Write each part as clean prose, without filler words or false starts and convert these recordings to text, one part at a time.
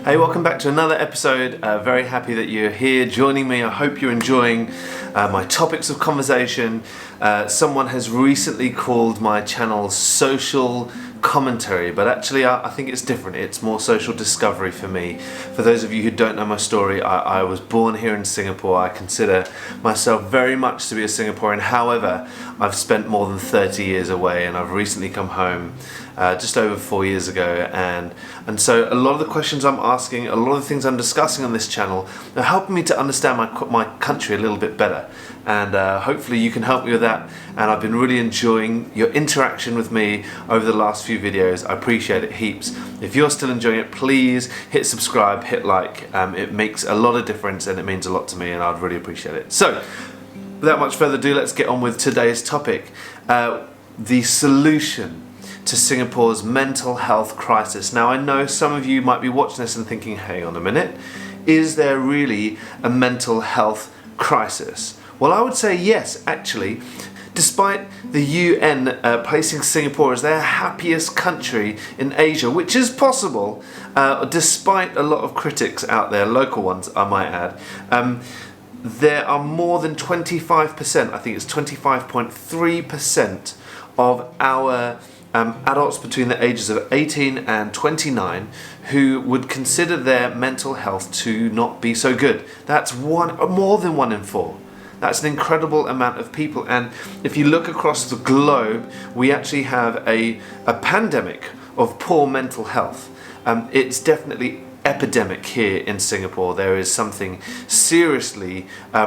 Hey, welcome back to another episode. Very happy that you're here joining me. I hope you're enjoying my topics of conversation. Someone has recently called my channel Social Commentary, but actually I think it's different. It's more social discovery for me. For those of you who don't know my story, I was born here in Singapore. I consider myself very much to be a Singaporean. However, I've spent more than 30 years away, and I've recently come home just over 4 years ago, and so a lot of the questions I'm asking, a lot of the things I'm discussing on this channel are helping me to understand my country a little bit better, and hopefully you can help me with that. And I've been really enjoying your interaction with me over the last few videos. I appreciate it heaps. If you're still enjoying it, please hit subscribe, hit like. It makes a lot of difference and it means a lot to me, and I'd really appreciate it. So without much further ado, let's get on with today's topic. The solution to Singapore's mental health crisis. Now, I know some of you might be watching this and thinking, hang on a minute, is there really a mental health crisis? Well, I would say yes, actually. Despite the UN placing Singapore as their happiest country in Asia, which is possible, despite a lot of critics out there, local ones I might add, there are more than 25%, I think it's 25.3% of our adults between the ages of 18 and 29 who would consider their mental health to not be so good. That's more than 1 in 4. That's an incredible amount of people, and if you look across the globe, we actually have a pandemic of poor mental health. It's definitely epidemic here in Singapore. There is something seriously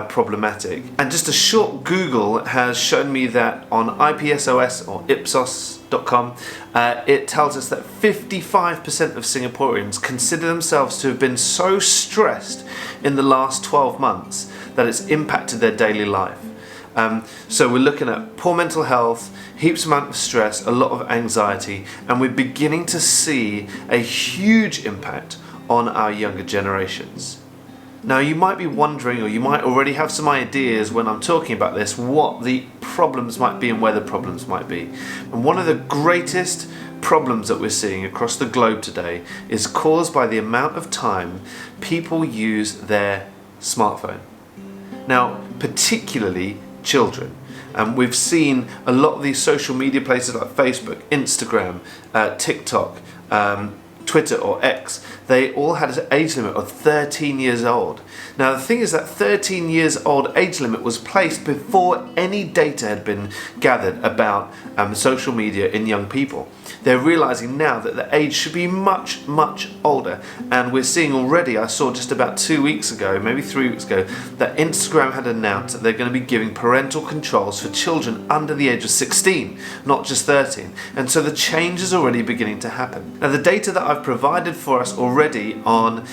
problematic, and just a short Google has shown me that on IPSOS or Ipsos.com, it tells us that 55% of Singaporeans consider themselves to have been so stressed in the last 12 months that it's impacted their daily life. So we're looking at poor mental health, heaps amount of stress, a lot of anxiety, and we're beginning to see a huge impact on our younger generations. Now, you might be wondering, or you might already have some ideas when I'm talking about this, what the problems might be and where the problems might be. And one of the greatest problems that we're seeing across the globe today is caused by the amount of time people use their smartphone. Now, particularly children. We've seen a lot of these social media places like Facebook, Instagram, TikTok, Twitter or X, they all had an age limit of 13 years old. Now the thing is that 13 years old age limit was placed before any data had been gathered about social media in young people. They're realizing now that the age should be much, much older, and we're seeing already, I saw just about 2 weeks ago, maybe 3 weeks ago, that Instagram had announced that they're going to be giving parental controls for children under the age of 16, not just 13. And so the change is already beginning to happen. Now the data that I've provided for us already on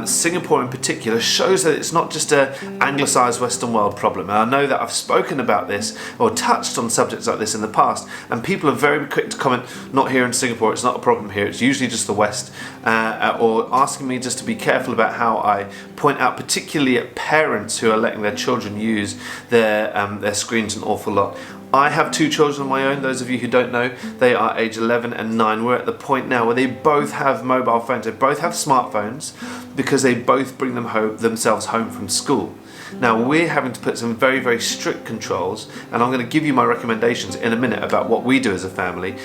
Singapore in particular shows that it's not just an anglicised Western world problem. And I know that I've spoken about this or touched on subjects like this in the past, and people are very quick to comment, not here in Singapore, it's not a problem here, it's usually just the West, or asking me just to be careful about how I point out particularly at parents who are letting their children use their screens an awful lot. I have 2 children of my own. Those of you who don't know, they are age 11 and 9. We're at the point now where they both have mobile phones. They both have smartphones because they both bring themselves home from school. Now we're having to put some very, very strict controls, and I'm going to give you my recommendations in a minute about what we do as a family,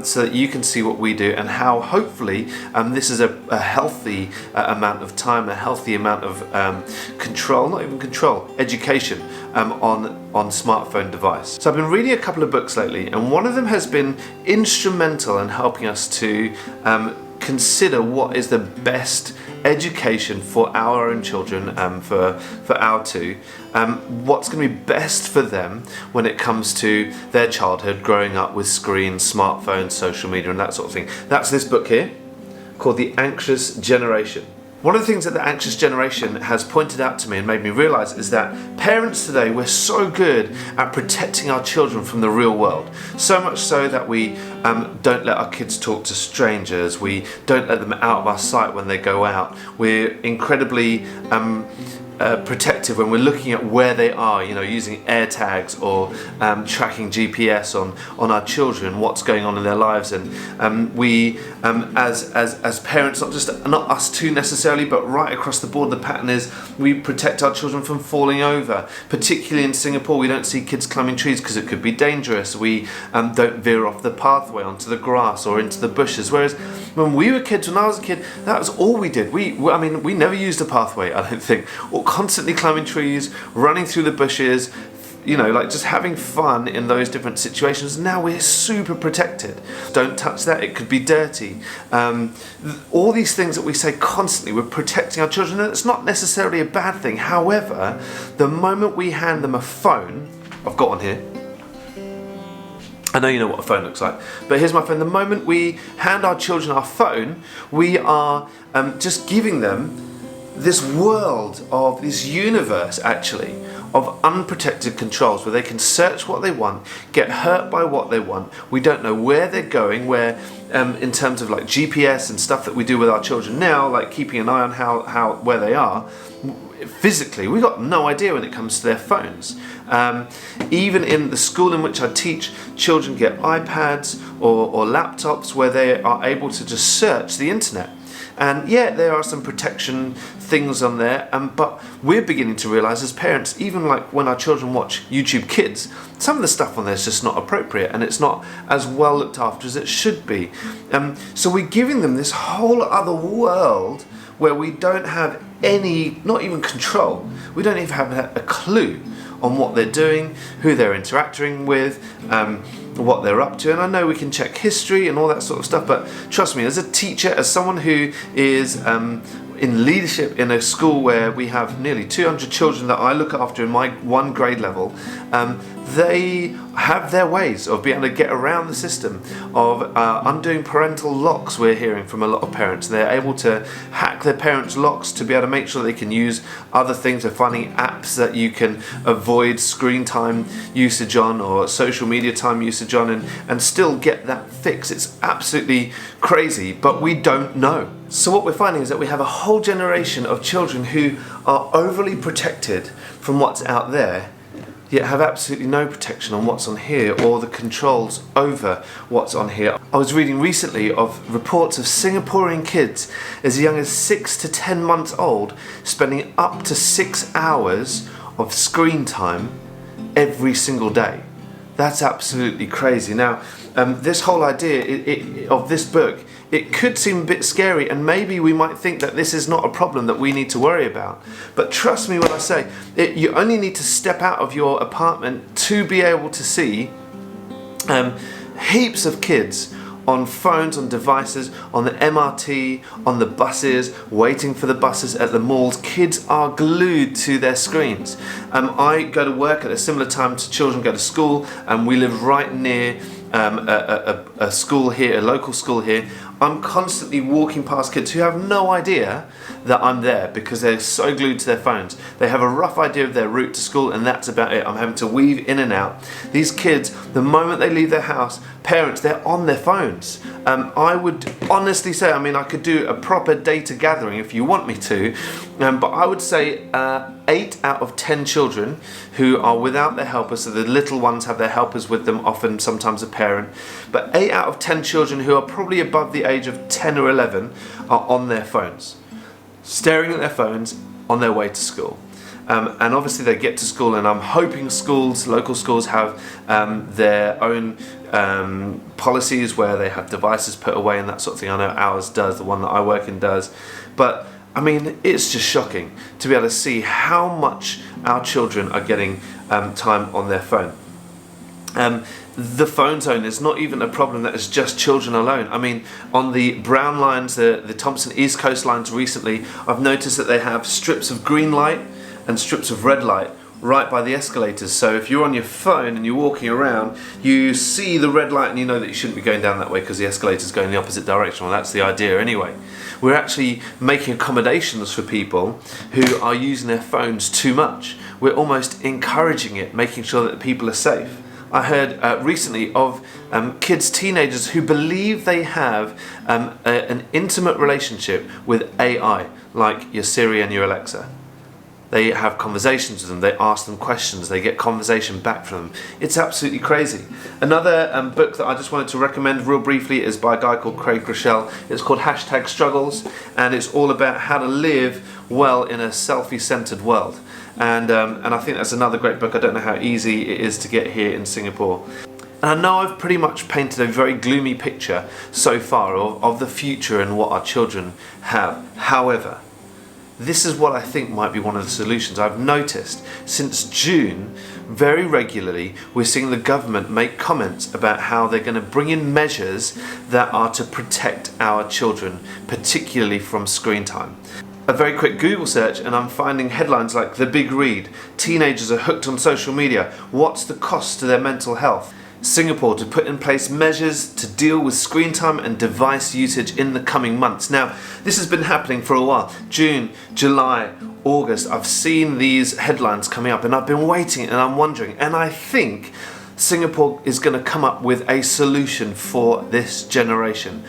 so that you can see what we do and how hopefully this is a healthy amount of time, a healthy amount of control, not even control, education on smartphone device. So I've been reading a couple of books lately, and one of them has been instrumental in helping us to consider what is the best education for our own children, for our 2, what's going to be best for them when it comes to their childhood, growing up with screens, smartphones, social media and that sort of thing. That's this book here called The Anxious Generation. One of the things that the anxious generation has pointed out to me and made me realise is that parents today, we're so good at protecting our children from the real world. So much so that we don't let our kids talk to strangers, we don't let them out of our sight when they go out. We're incredibly protective when we're looking at where they are, using air tags or tracking GPS on our children, what's going on in their lives. And we, as parents, not us two necessarily, but right across the board, the pattern is we protect our children from falling over. Particularly in Singapore, we don't see kids climbing trees because it could be dangerous. We don't veer off the pathway onto the grass or into the bushes. Whereas when we were kids, when I was a kid, that was all we did. We never used a pathway, I don't think. Or constantly climbing trees, running through the bushes, just having fun in those different situations. Now we're super protected. Don't touch that, it could be dirty. All these things that we say constantly, we're protecting our children, and it's not necessarily a bad thing. However, the moment we hand them a phone, I've got one here. I know you know what a phone looks like, but here's my phone. The moment we hand our children our phone, we are just giving them this world of this universe, actually, of unprotected controls where they can search what they want, get hurt by what they want. We don't know where they're going, in terms of like GPS and stuff that we do with our children now, like keeping an eye on where they are. Physically, we've got no idea when it comes to their phones. Even in the school in which I teach, children get iPads or laptops where they are able to just search the internet. And yeah, there are some protection things on there, but we're beginning to realise as parents, even like when our children watch YouTube Kids, some of the stuff on there is just not appropriate and it's not as well looked after as it should be. So we're giving them this whole other world where we don't have any, not even control, we don't even have a clue on what they're doing, who they're interacting with, what they're up to. And I know we can check history and all that sort of stuff, but trust me, as a teacher, as someone who is in leadership in a school where we have nearly 200 children that I look after in my one grade level, they have their ways of being able to get around the system of undoing parental locks. We're hearing from a lot of parents. They're able to hack their parents' locks to be able to make sure they can use other things. They're finding apps that you can avoid screen time usage on or social media time usage on and still get that fix. It's absolutely crazy, but we don't know. So what we're finding is that we have a whole generation of children who are overly protected from what's out there, yet have absolutely no protection on what's on here or the controls over what's on here. I was reading recently of reports of Singaporean kids as young as 6 to 10 months old spending up to 6 hours of screen time every single day. That's absolutely crazy. Now, this whole idea of this book, it could seem a bit scary, and maybe we might think that this is not a problem that we need to worry about. But trust me when I say, you only need to step out of your apartment to be able to see heaps of kids on phones, on devices, on the MRT, on the buses, waiting for the buses at the malls. Kids are glued to their screens. I go to work at a similar time to children go to school, and we live right near a school here, a local school here. I'm constantly walking past kids who have no idea that I'm there because they're so glued to their phones. They have a rough idea of their route to school and that's about it. I'm having to weave in and out. These kids, the moment they leave their house, parents, they're on their phones. I would honestly say, I could do a proper data gathering if you want me to, but I would say 8 out of 10 children who are without their helpers, so the little ones have their helpers with them, often sometimes a parent, but 8 out of 10 children who are probably above the age of 10 or 11 are on their phones, staring at their phones on their way to school. And obviously they get to school, and I'm hoping local schools have their own policies where they have devices put away and that sort of thing. I know ours does, the one that I work in does. But it's just shocking to be able to see how much our children are getting time on their phone. The phone zone is not even a problem that is just children alone. On the brown lines, the Thompson East Coast lines recently, I've noticed that they have strips of green light and strips of red light right by the escalators. So if you're on your phone and you're walking around, you see the red light and you know that you shouldn't be going down that way because the escalator's going the opposite direction. Well, that's the idea anyway. We're actually making accommodations for people who are using their phones too much. We're almost encouraging it, making sure that people are safe. I heard recently of kids, teenagers who believe they have an intimate relationship with AI, like your Siri and your Alexa. They have conversations with them, they ask them questions, they get conversation back from them. It's absolutely crazy. Another book that I just wanted to recommend real briefly is by a guy called Craig Rochelle. It's called #Struggles, and it's all about how to live well in a selfie-centered world. And I think that's another great book. I don't know how easy it is to get here in Singapore. And I know I've pretty much painted a very gloomy picture so far of the future and what our children have. However, this is what I think might be one of the solutions. I've noticed since June, very regularly, we're seeing the government make comments about how they're going to bring in measures that are to protect our children, particularly from screen time. A very quick Google search and I'm finding headlines like The Big Read, teenagers are hooked on social media, what's the cost to their mental health? Singapore to put in place measures to deal with screen time and device usage in the coming months. Now, this has been happening for a while. June, July, August, I've seen these headlines coming up and I've been waiting and I'm wondering, and I think Singapore is going to come up with a solution for this generation.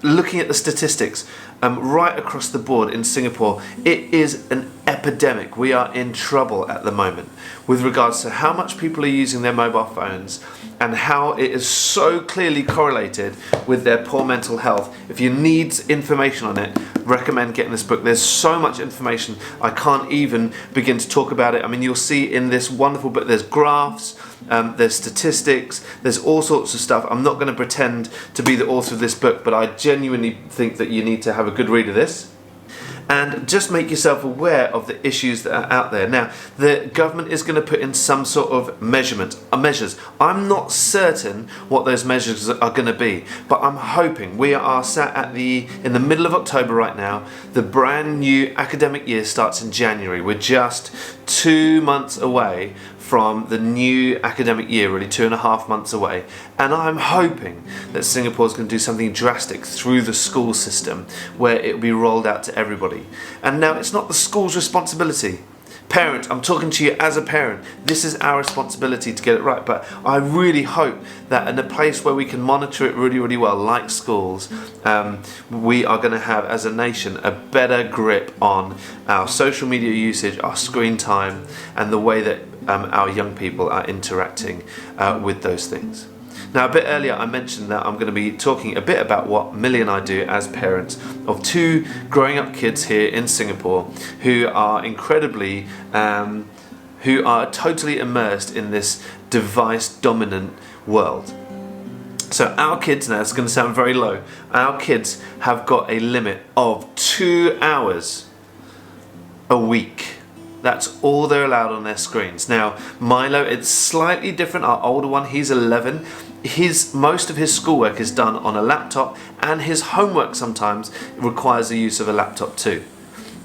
Looking at the statistics, right across the board in Singapore, it is an epidemic. We are in trouble at the moment with regards to how much people are using their mobile phones and how it is so clearly correlated with their poor mental health. If you need information on it, recommend getting this book. There's so much information, I can't even begin to talk about it. I mean, you'll see in this wonderful book, there's graphs, there's statistics, there's all sorts of stuff. I'm not going to pretend to be the author of this book, but I genuinely think that you need to have a good read of this. And just make yourself aware of the issues that are out there. Now, the government is going to put in some sort of measurement, measures. I'm not certain what those measures are going to be, but I'm hoping. We are sat in the middle of October right now. The brand new academic year starts in January. We're just 2 months away from the new academic year, really 2.5 months away. And I'm hoping that Singapore's going to do something drastic through the school system where it will be rolled out to everybody. And now it's not the school's responsibility. Parent, I'm talking to you as a parent. This is our responsibility to get it right. But I really hope that in a place where we can monitor it really, really well, like schools, we are going to have, as a nation, a better grip on our social media usage, our screen time, and the way that our young people are interacting with those things. Now, a bit earlier I mentioned that I'm going to be talking a bit about what Millie and I do as parents of 2 growing up kids here in Singapore who are incredibly, who are totally immersed in this device dominant world. So our kids now, it's going to sound very low, our kids have got a limit of 2 hours a week. That's all they're allowed on their screens. Now, Milo, it's slightly different. Our older one, he's 11. Most of his schoolwork is done on a laptop, and his homework sometimes requires the use of a laptop too.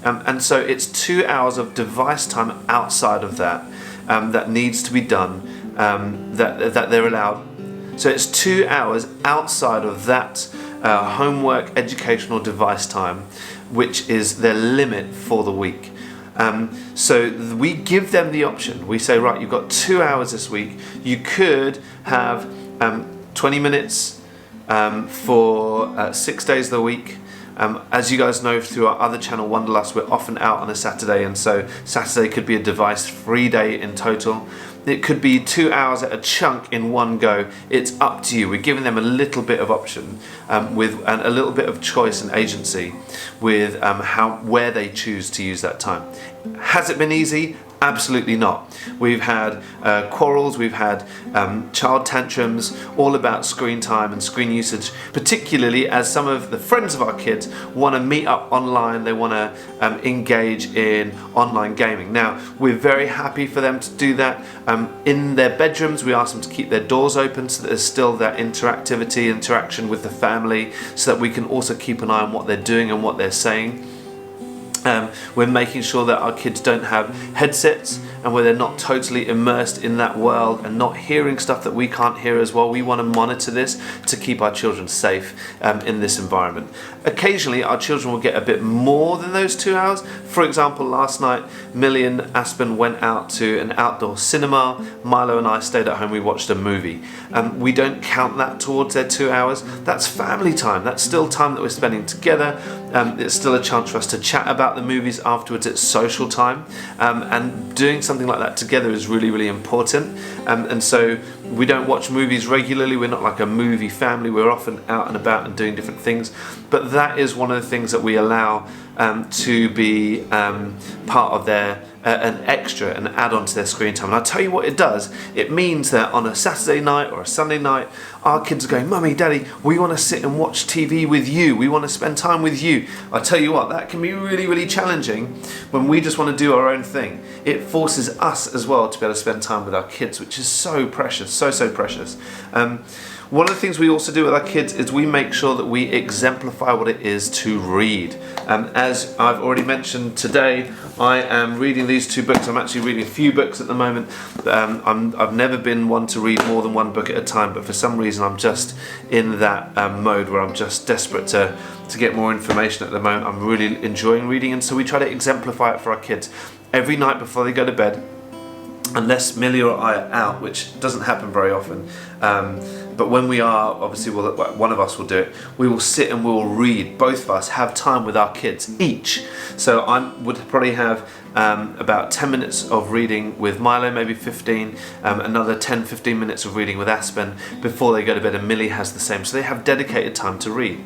And so it's 2 hours of device time outside of that that needs to be done, that they're allowed. So it's 2 hours outside of that homework, educational device time, which is their limit for the week. So we give them the option. We say, right, you've got 2 hours this week. You could have 20 minutes for 6 days of the week. As you guys know through our other channel, Wanderlust, we're often out on a Saturday, and so Saturday could be a device-free day in total. It could be 2 hours at a chunk in one go. It's up to you. We're giving them a little bit of option with a little bit of choice and agency with where they choose to use that time. Has it been easy? Absolutely not. We've had quarrels, we've had child tantrums, all about screen time and screen usage, particularly as some of the friends of our kids want to meet up online, they want to engage in online gaming. Now, we're very happy for them to do that. In their bedrooms, we ask them to keep their doors open so that there's still that interaction with the family, so that we can also keep an eye on what they're doing and what they're saying. We're making sure that our kids don't have headsets and where they're not totally immersed in that world and not hearing stuff that we can't hear as well. We want to monitor this to keep our children safe in this environment. Occasionally our children will get a bit more than those 2 hours. For example, last night Millie and Aspen went out to an outdoor cinema. Milo and I stayed at home, we watched a movie. We don't count that towards their 2 hours. That's family time. That's still time that we're spending together. It's still a chance for us to chat about the movies afterwards. It's social time, and doing something like that together is really, really important. And so we don't watch movies regularly. We're not like a movie family. We're often out and about and doing different things. But that is one of the things that we allow to be part of their an extra, an add-on to their screen time. And I'll tell you what it does. It means that on a Saturday night or a Sunday night, our kids are going, "Mummy, Daddy, we want to sit and watch TV with you. We want to spend time with you." I'll tell you what, that can be really, really challenging when we just want to do our own thing. It forces us as well to be able to spend time with our kids, which is so precious, so precious. One of the things we also do with our kids is we make sure that we exemplify what it is to read. As I've already mentioned today, I am reading these 2 books. I'm actually reading a few books at the moment. I've never been one to read more than 1 book at a time, but for some reason I'm just in that mode where I'm just desperate to get more information at the moment. I'm really enjoying reading, and so we try to exemplify it for our kids. Every night before they go to bed, unless Millie or I are out, which doesn't happen very often, but when we are, obviously one of us will do it, we will sit and we will read. Both of us have time with our kids each. So I would probably have about 10 minutes of reading with Milo, maybe 15, another 10-15 minutes of reading with Aspen before they go to bed, and Millie has the same. So they have dedicated time to read.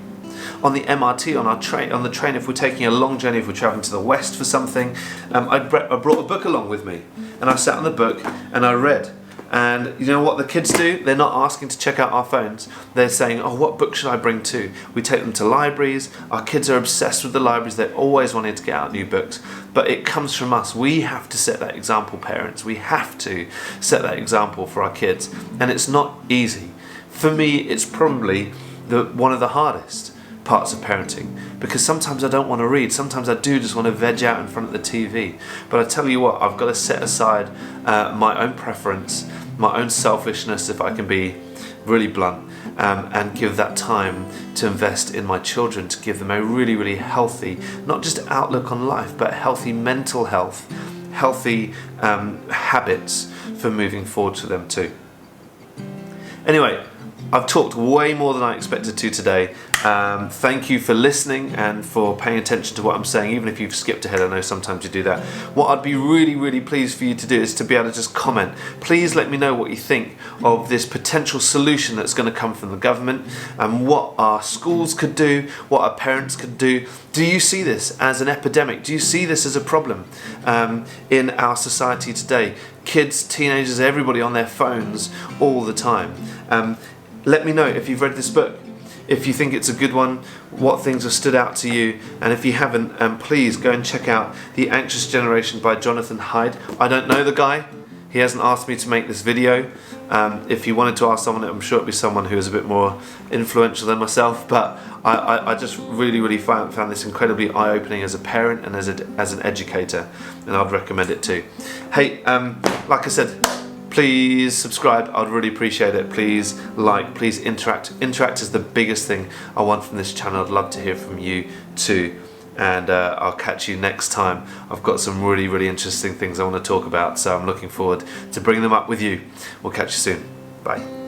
On the MRT, on the train, if we're taking a long journey, if we're traveling to the west for something, I brought a book along with me, and I sat on the book and I read. And you know what the kids do? They're not asking to check out our phones. They're saying, "Oh, what book should I bring too?" We take them to libraries. Our kids are obsessed with the libraries. They're always wanting to get out new books. But it comes from us. We have to set that example, parents. We have to set that example for our kids. And it's not easy. For me, it's probably one of the hardest parts of parenting, because sometimes I don't want to read. Sometimes I do just want to veg out in front of the TV. But I tell you what, I've got to set aside my own preference, my own selfishness, if I can be really blunt, and give that time to invest in my children, to give them a really, really healthy, not just outlook on life, but healthy mental health, healthy habits for moving forward to them too. Anyway, I've talked way more than I expected to today. Thank you for listening and for paying attention to what I'm saying, even if you've skipped ahead. I know sometimes you do that. What I'd be really, really pleased for you to do is to be able to just comment. Please let me know what you think of this potential solution that's going to come from the government, and what our schools could do, what our parents could do. Do you see this as an epidemic? Do you see this as a problem in our society today? Kids, teenagers, everybody on their phones all the time. Let me know if you've read this book, if you think it's a good one, what things have stood out to you, and if you haven't, please go and check out The Anxious Generation by Jonathan Haidt. I don't know the guy. He hasn't asked me to make this video. If you wanted to ask someone, I'm sure it'd be someone who is a bit more influential than myself, but I just really, really found this incredibly eye-opening as a parent and as an educator, and I'd recommend it too. Hey, like I said, please subscribe. I'd really appreciate it. Please like, please interact. Interact is the biggest thing I want from this channel. I'd love to hear from you too. And I'll catch you next time. I've got some really, really interesting things I want to talk about, so I'm looking forward to bringing them up with you. We'll catch you soon. Bye.